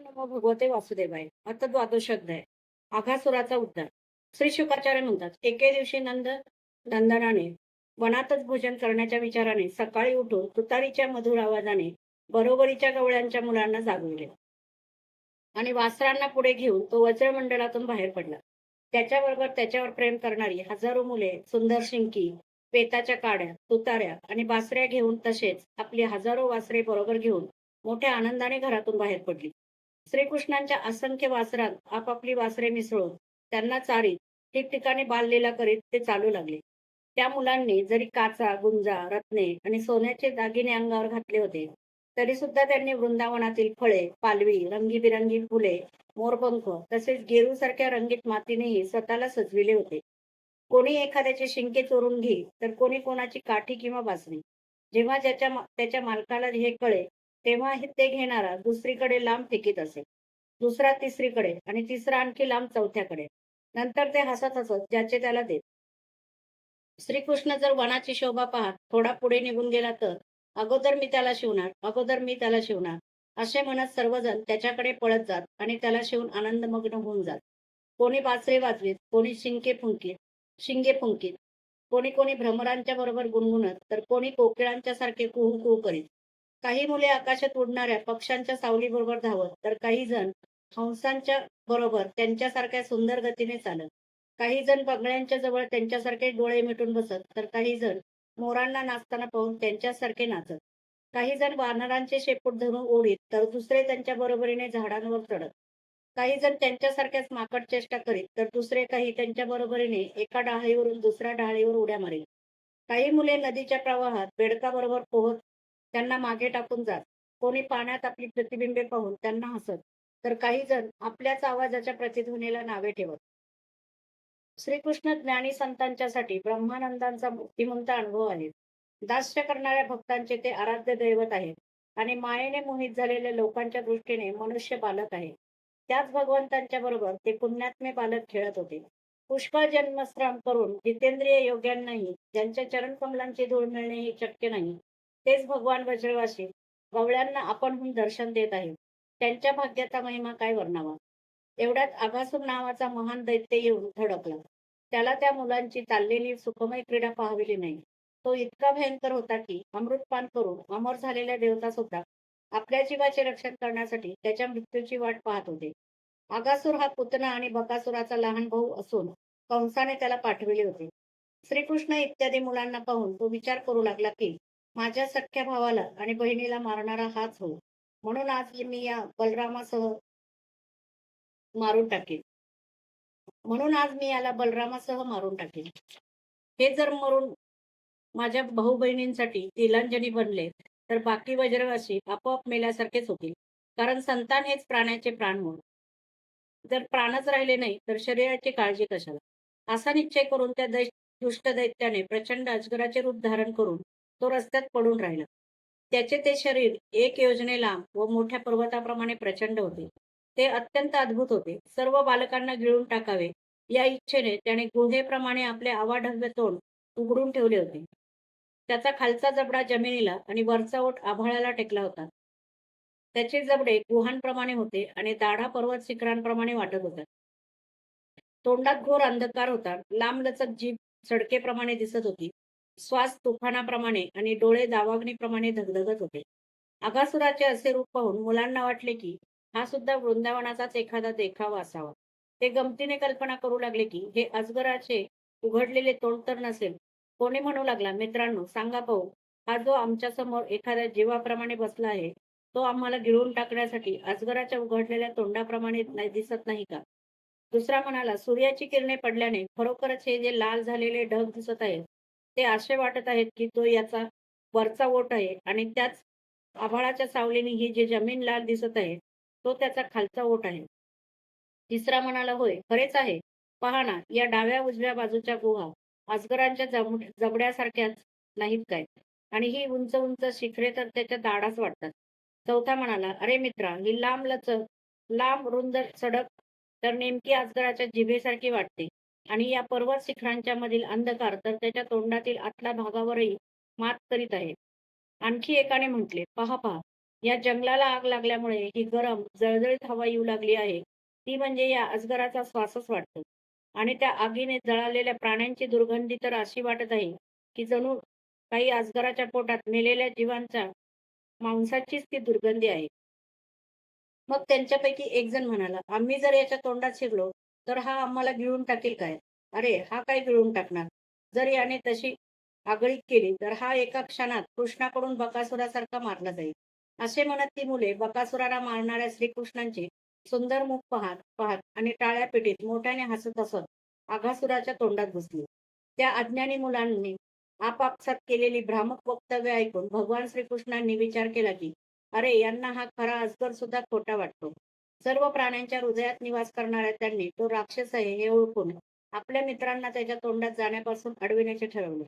नमो भगवते वासुदेवाय. आता द्वादशोध्याय. आघासुराचा उद्धार. श्री शुकाचार्य म्हणतात, एके दिवशी नंदनाने वनातच भोजन करण्याच्या विचाराने सकाळी उठून तुतारीच्या मधुर आवाजाने बरोबरीच्या गवळ्यांच्या मुलांना जागविले आणि वासरांना पुढे घेऊन तो वज्रमंडलातून बाहेर पडला. त्याच्याबरोबर त्याच्यावर प्रेम करणारी हजारो मुले सुंदर शिंकी, पेताच्या काड्या, तुताऱ्या आणि बासऱ्या घेऊन तसेच आपली हजारो वासरे बरोबर घेऊन मोठ्या आनंदाने घरातून बाहेर पडली. श्रीकृष्णांच्या असंख्य वासरात आपापली वासरे मिसळून त्यांना चारीत ठिकठिकाणी बाललीला करीत ते चालू लागले. त्या मुलांनी जरी काचा, गुंजा, रत्ने आणि सोन्याचे दागिने अंगावर घातले होते, तरी सुद्धा त्यांनी वृंदावनातील फळे, पालवी, रंगीबिरंगी फुले, मोरपंख तसेच गेरूसारख्या रंगीत मातीनेही स्वतःला सजविले होते. कोणी एखाद्याचे शिंके चोरून घेई, तर कोणी कोणाची काठी किंवा बासरी. जेव्हा त्याच्या मालकाला हे कळे, तेव्हा ते घेणारा दुसरीकडे लांब फेकीत असे, दुसरा तिसरीकडे आणि तिसरा आणखी लांब चौथ्याकडे. नंतर ते हसत हसत ज्याचे त्याला देत. श्रीकृष्ण जर वनाची शोभा पाहत थोडा पुढे निघून गेला तर अगोदर मी त्याला शिवणार, अगोदर मी त्याला शिवणार असे म्हणत सर्वजण त्याच्याकडे पळत जात आणि त्याला शिवून आनंदमग्न होऊन जात. कोणी बासरी वाजवीत, कोणी शिंगे फुंकीत, कोणी कोणी भ्रमरांच्या बरोबर गुणगुणत, तर कोणी कोकिळांच्या सारखे कुहू कुहू करीत. काही मुले आकाशात उडणाऱ्या पक्ष्यांच्या सावलीबरोबर धावत, तर काही जण हंसांच्या बरोबर त्यांच्यासारख्या सुंदर गतीने चालत. काही जण बगळ्यांच्या जवळ त्यांच्यासारखे डोळे मिटून बसत, तर काही जण मोरांना नाचताना पाहून त्यांच्यासारखे नाचत. काही जण वानरांचे शेपूट धरून ओढीत, तर दुसरे त्यांच्या बरोबरीने झाडांवर चढत. काही जण त्यांच्यासारख्याच माकड चेष्टा करीत, तर दुसरे काही त्यांच्या बरोबरीने एका डहाळीवरून दुसऱ्या डहाळीवर उड्या मारीत. काही मुले नदीच्या प्रवाहात बेडकाबरोबर पोहत त्यांना मागे टाकून जात. कोणी पाण्यात आपली प्रतिबिंबे पाहून त्यांना हसत, तर काही जण आपल्याच आवाजाच्या प्रतिध्वनीला नावे ठेवत. श्रीकृष्ण ज्ञानी संतांच्यासाठी ब्रह्मानंदांचा मूर्तिमंत अनुभव आहे. दास्य करणाऱ्या भक्तांचे ते आराध्य दैवत आहेत आणि मायेने मोहित झालेल्या लोकांच्या दृष्टीने मनुष्य बालक आहे. त्याच भगवंतांच्या बरोबर ते पुण्यात्मे बालक खेळत होते. पुष्कळ जन्मश्रम करून जितेंद्रिय योग्यांनाही ज्यांच्या चरणकमलांची धूळ मिळणे हे शक्य नाही, तेच भगवान वज्रवासी गवळ्यांना आपणहून दर्शन देत आहेत. त्यांच्या भाग्याचा महिमा काय वर्णावा. एवढ्यात आघासूर नावाचा महान दैत्य येऊन धडकला. त्याला त्या मुलांची चाललेली सुखमय क्रीडा पाहाविली नाही. तो इतका भयंकर होता की अमृतपान करून अमर झालेल्या देवता सुद्धा आपल्या जीवाचे रक्षण करण्यासाठी त्याच्या मृत्यूची वाट पाहत होते. आगासूर हा पुतना आणि बकासुराचा लहान भाऊ असून कंसाने त्याला पाठविले होते. श्रीकृष्ण इत्यादी मुलांना पाहून तो विचार करू लागला की माझ्या सख्ख्या भावाला आणि बहिणीला मारणारा हाच हो. म्हणून आज मी या बलरामासह मारून टाकेन. म्हणून आज मी याला बलरामासह मारून टाकेन. हे जर मरून माझ्या भाऊ बहिणींसाठी तिलांजली बनले, तर बाकी वज्रवासी आपोआप मेल्यासारखेच होतील. कारण संतान हेच प्राण्याचे प्राण होय. जर प्राणच राहिले नाही, तर शरीराची काळजी कशाला. असा निश्चय करून त्या दुष्ट दैत्याने प्रचंड अजगराचे रूप धारण करून तो रस्त्यात पडून राहिला. त्याचे ते शरीर एक योजने लांब व मोठ्या पर्वताप्रमाणे प्रचंड होते. ते अत्यंत अद्भुत होते. सर्व बालकांना गिळून टाकावे या इच्छेने त्याने गुहेप्रमाणे आपले आवाढव्य तोंड उघडून ठेवले होते. त्याचा खालचा जबडा जमिनीला आणि वरचा ओठ आभाळाला टेकला होता. त्याचे जबडे गुहांप्रमाणे होते आणि दाढा पर्वत शिखरांप्रमाणे वाटत होत्या. तोंडात घोर अंधकार होता. लांबलचक जीभ सडकेप्रमाणे दिसत होती. श्वास तुफानाप्रमाणे आणि डोळे दावाग्नीप्रमाणे धगधगत होते. अगासुराचे असे रूप पाहून मुलांना वाटले की हा सुद्धा वृंदावनाचाच एखादा देखावा असावा. ते गमतीने कल्पना करू लागले की हे अजगराचे उघडलेले तोंड तर नसेल. कोणी म्हणू लागला, मित्रांनो सांगा पाहू, हा जो आमच्या समोर एखाद्या जीवाप्रमाणे बसला आहे, तो आम्हाला गिळून टाकण्यासाठी अजगराच्या उघडलेल्या तोंडाप्रमाणे दिसत नाही का. दुसरा म्हणाला, सूर्याची किरणे पडल्याने खरोखरच हे जे लाल झालेले ढग दिसत आहेत, ते असे वाटत आहेत की तो याचा वरचा ओठ आहे आणि त्याच आभाळाच्या सावलीने ही जी जमीन लाल दिसत आहे, तो त्याचा खालचा ओठ आहे. तिसरा म्हणाला, होय खरेच आहे. पहा ना, या डाव्या उजव्या बाजूच्या गुहा अजगरांच्या जबड्यासारख्याच नाहीत काय, आणि ही उंच उंच शिखरे तर त्याच्या दाढाच वाटतात. चौथा म्हणाला, अरे मित्रा, ही लांब रुंद सडक तर नेमकी अजगराच्या जिभेसारखी वाटते, आणि या पर्वत शिखरांच्या मधील अंधकार तर त्याच्या तोंडातील आतल्या भागावरही मात करीत आहे. आणखी एकाने म्हटले, पहा पहा, या जंगलाला आग लागल्यामुळे ही गरम, जळजळीत हवा येऊ लागली आहे. ती म्हणजे या अजगराचा श्वासच वाटतो. आणि त्या आगीने जळालेल्या प्राण्यांची दुर्गंधी तर अशी वाटत आहे, की जणू काही अजगराच्या पोटात मेलेल्या जीवांच्या मांसाचीच ती दुर्गंधी आहे. मग त्यांच्यापैकी एक जण म्हणाला, "आम्ही जर याच्या तोंडात शिरलो, तर हा आम्हाला गिळून टाकील काय?" "अरे, हा काय गिळून टाकणार? जर याने तशी आगळीक केली, तर हा एका क्षणात कृष्णाकडून बकासुरासारखा मारला जाईल." असे म्हणत ती मुले बकासुराला मारणाऱ्या श्रीकृष्णांचे सुंदर मुख पाहत पाहत आणि टाळ्या पेटीत मोठ्याने हसत हसत अघासुराच्या तोंडात घुसली. त्या अज्ञानी मुलांनी आपापसात केलेली भ्रामक वक्तव्य ऐकून भगवान श्रीकृष्णांनी विचार केला की अरे, यांना हा खरा अजगर सुद्धा खोटा वाटतो. सर्व प्राण्यांच्या हृदयात निवास करणाऱ्या त्यांनी तो राक्षस आहे हे ओळखून आपल्या मित्रांना त्याच्या तोंडात जाण्यापासून अडविण्याचे ठरवले.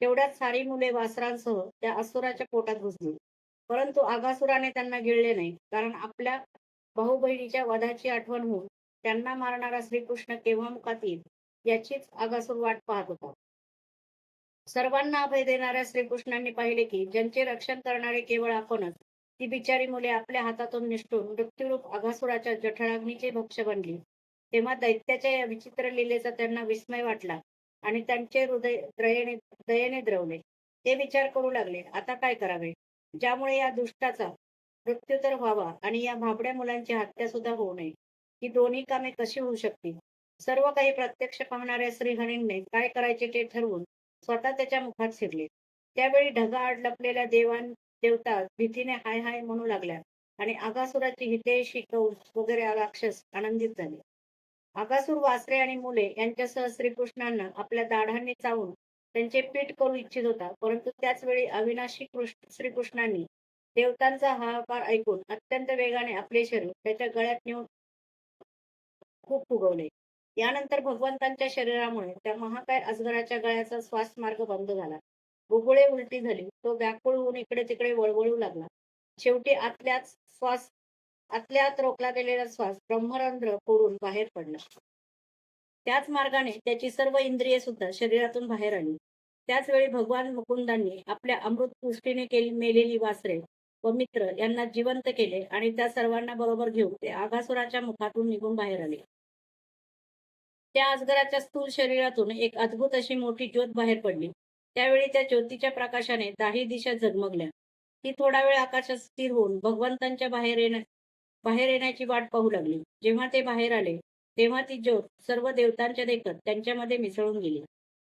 तेवढ्यात सारी मुले वासरांसह त्या असुराच्या पोटात घुसली. परंतु आघासुराने त्यांना गिळले नाही, कारण आपल्या भाऊ-बहिणीच्या वधाची आठवण होऊन त्यांना मारणारा श्रीकृष्ण केव्हा मुखात येईल याचीच आघासूर वाट पाहत होता. सर्वांना अभय देणाऱ्या श्रीकृष्णांनी पाहिले की ज्यांचे रक्षण करणारे केवळ आपणच, ती बिचारी मुले आपल्या हातातून निसटून मृत्यूरूप अघासुराच्या जठराग्नीचे भक्ष्य बनली. तेव्हा दैत्याच्या या विचित्र लीलेचा त्यांना विस्मय वाटला आणि त्यांचे हृदय दयेने द्रवले. ते विचार करू लागले, आता काय करावे, ज्यामुळे या दुष्टाचा मृत्यू तर व्हावा आणि या भाबड्या मुलांची हत्या सुद्धा होऊ नये. ही दोन्ही कामे कशी होऊ शकतील? सर्व काही प्रत्यक्ष पाहणाऱ्या श्रीहरींनी काय करायचे ते ठरवून स्वतः त्याच्या मुखात शिरले. त्यावेळी ढगाआड लपलेल्या देवता भीतीने हाय हाय म्हणू लागल्या आणि अगासुराची हितैषी कंस वगैरे राक्षस आनंदित झाले. अगासूर वासरे आणि मुले यांच्यासह श्रीकृष्णांना आपल्या दाढांनी चावून त्यांचे पीठ करू इच्छित होता, परंतु त्याच वेळी अविनाशी श्रीकृष्णांनी देवतांचा हाहाकार ऐकून अत्यंत वेगाने आपले शरीर त्याच्या गळ्यात नेऊन खूप फुगवले. यानंतर भगवंतांच्या शरीरामुळे त्या महाकाय अजगराच्या गळ्याचा श्वास मार्ग बंद झाला. बुबुळे उलटी झाली. तो व्याकुळ होऊन इकडे तिकडे वळवळू लागला. शेवटी आतल्या आत रोखला गेलेला श्वास ब्रह्मरंध्र फोडून बाहेर पडला. त्याच मार्गाने त्याची सर्व इंद्रिये सुद्धा शरीरातून बाहेर आली. त्याच वेळी भगवान मुकुंदांनी आपल्या अमृत पुष्टीने केली मेलेली वासरे व मित्र यांना जिवंत केले आणि त्या सर्वांना बरोबर घेऊन ते आघासुराच्या मुखातून निघून बाहेर आले. त्या अजगराच्या स्थूल शरीरातून एक अद्भुत अशी मोठी ज्योत बाहेर पडली. त्यावेळी त्या ज्योतीच्या प्रकाशाने दाही दिशा झगमगल्या. ती थोडा वेळ आकाशात स्थिर होऊन भगवंतांच्या बाहेर येण्याची वाट पाहू लागली. जेव्हा ते बाहेर आले, तेव्हा ती ज्योत सर्व देवतांच्या देखत त्यांच्यामध्ये मिसळून गेली.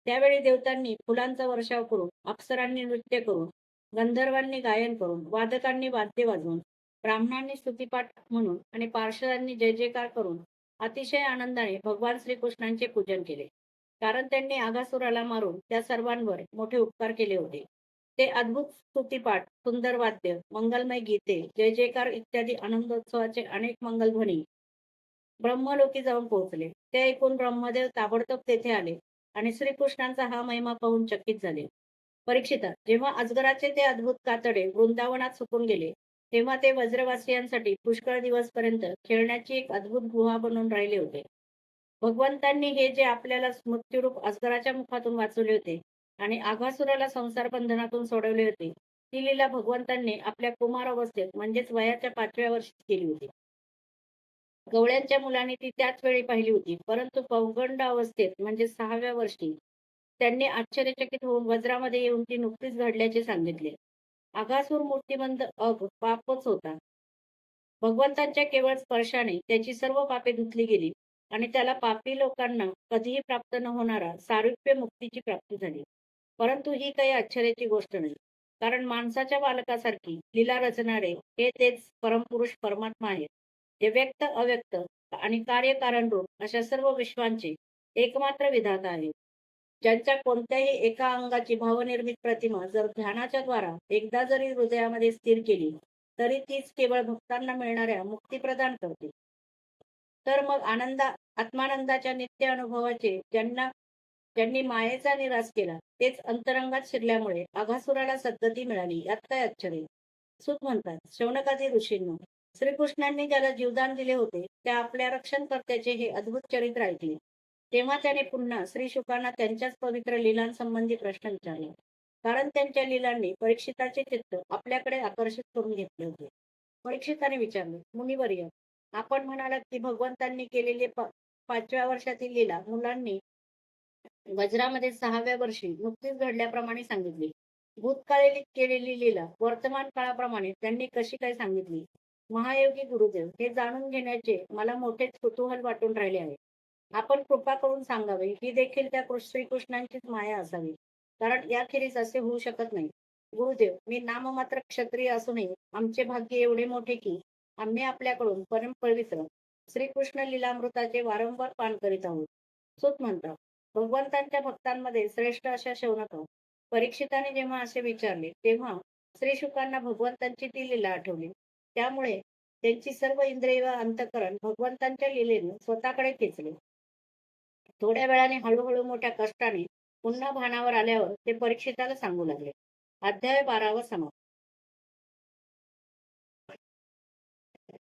त्यावेळी देवतांनी फुलांचा वर्षाव करून, अप्सरांनी नृत्य करून, गंधर्वांनी गायन करून, वादकांनी वाद्य वाजवून, ब्राह्मणांनी स्तुतिपाठ म्हणून आणि पार्षदांनी जय जयकार करून अतिशय आनंदाने भगवान श्रीकृष्णांचे पूजन केले. कारण त्यांनी आघासुराला मारून त्या सर्वांवर मोठे उपकार केले होते. ते अद्भुत स्तुतिपाठ, सुंदर वाद्य, मंगलमय गीते, जय जयकार इत्यादी आनंदोत्सवाचे अनेक मंगलध्वनी ब्रह्मलोकी जाऊन पोहोचले. ते ऐकून ब्रह्मदेव ताबडतोब तेथे आले आणि श्रीकृष्णांचा हा महिमा पाहून चकित झाले. परीक्षिता, जेव्हा अजगराचे ते अद्भुत कातडे वृंदावनात सुकून गेले, तेव्हा ते व्रजवासियांसाठी पुष्कळ दिवसपर्यंत खेळण्याची एक अद्भुत गुहा बनून राहिले होते. भगवंतांनी हे जे आपल्याला मृत्यूरूप अजगराच्या मुखातून वाचवले होते आणि आघासुराला संसार बंधनातून सोडवले होते, ती लीला भगवंतांनी आपल्या कुमार अवस्थेत म्हणजेच वयाच्या 5व्या वर्षी केली होती. गवळ्यांच्या मुलांनी ती त्याच वेळी पाहिली होती, परंतु पौगंड अवस्थेत म्हणजे 6व्या वर्षी त्यांनी आश्चर्यचकित होऊन वज्रामध्ये येऊन ती नुकतीच घडल्याचे सांगितले. आघासूर मूर्तिमंत पापच होता. भगवंतांच्या केवळ स्पर्शाने त्याची सर्व पापे धुतली गेली आणि त्याला पापी लोकांना कधीही प्राप्त न होणारा सारूप्य मुक्तीची प्राप्ती झाली. परंतु ही काही आश्चर्याची गोष्ट नाही, कारण माणसाच्या बालकासारखी लीला रचणारे हे तेच परमपुरुष परमात्मा आहेत. जे व्यक्त अव्यक्त आणि कार्यकारण रूप अशा सर्व विश्वांचे एकमात्र विधाता आहेत. ज्यांच्या कोणत्याही एका अंगाची भावनिर्मित प्रतिमा जर ध्यानाच्या द्वारा एकदा जरी हृदयामध्ये स्थिर केली, तरी तीच केवळ भक्तांना मिळणाऱ्या मुक्ती प्रदान करते. तर मग आत्मानंदाच्या नित्य अनुभवाचे ज्यांनी मायेचा निराश केला, तेच अंतरंगात शिरल्यामुळे आघासुराला सद्गती मिळाली, यात काय आश्चर्य. सुत म्हणतात, शौनकादी ऋषींनो, श्रीकृष्णांनी ज्याला जीवदान दिले होते त्या आपल्या रक्षणकर्त्याचे हे अद्भुत चरित्र ऐकले. तेव्हा त्याने पुन्हा श्री शुकांना त्यांच्याच पवित्र लीलांसंबंधी प्रश्न विचारला. कारण त्यांच्या लीलांनी परीक्षिताचे चित्त आपल्याकडे आकर्षित करून घेतले होते. परीक्षिताने विचारले, मुनिवर्य, आपण म्हणालात की भगवंतांनी केलेले 5व्या वर्षातील लीला मुलांनी वज्रामध्ये 6व्या वर्षी नुकतीच घडल्याप्रमाणे सांगितली. भूतकाळी केलेली लीला वर्तमान काळाप्रमाणे त्यांनी कशी काय सांगितली? महायोगी गुरुदेव, हे जाणून घेण्याचे मला मोठेच कुतूहल वाटून राहिले आहे. आपण कृपा करून सांगावे, ही देखील त्या श्रीकृष्णांचीच माया असावी. कारण याखेरीज असे होऊ शकत नाही. गुरुदेव, मी नाममात्र क्षत्रिय असूनही आमचे भाग्य एवढे मोठे की आम्ही आपल्याकडून परमपवित्र श्रीकृष्ण लीलामृताचे वारंवार पान करीत आहोत. सूत म्हणतात, भगवंतांच्या भक्तांमध्ये श्रेष्ठ अशा शौनक परीक्षिताने जेव्हा असे विचारले, तेव्हा श्रीशुकांना भगवंतांची ती लीला आठवली. त्यामुळे त्यांची सर्व इंद्रिय व अंतःकरण भगवंतांच्या लीलेने स्वतःकडे खेचले. थोड्या वेळाने हळूहळू मोठ्या कष्टाने पुन्हा भानावर आल्यावर ते परीक्षिताला सांगू लागले. अध्याय 12 समाप्त.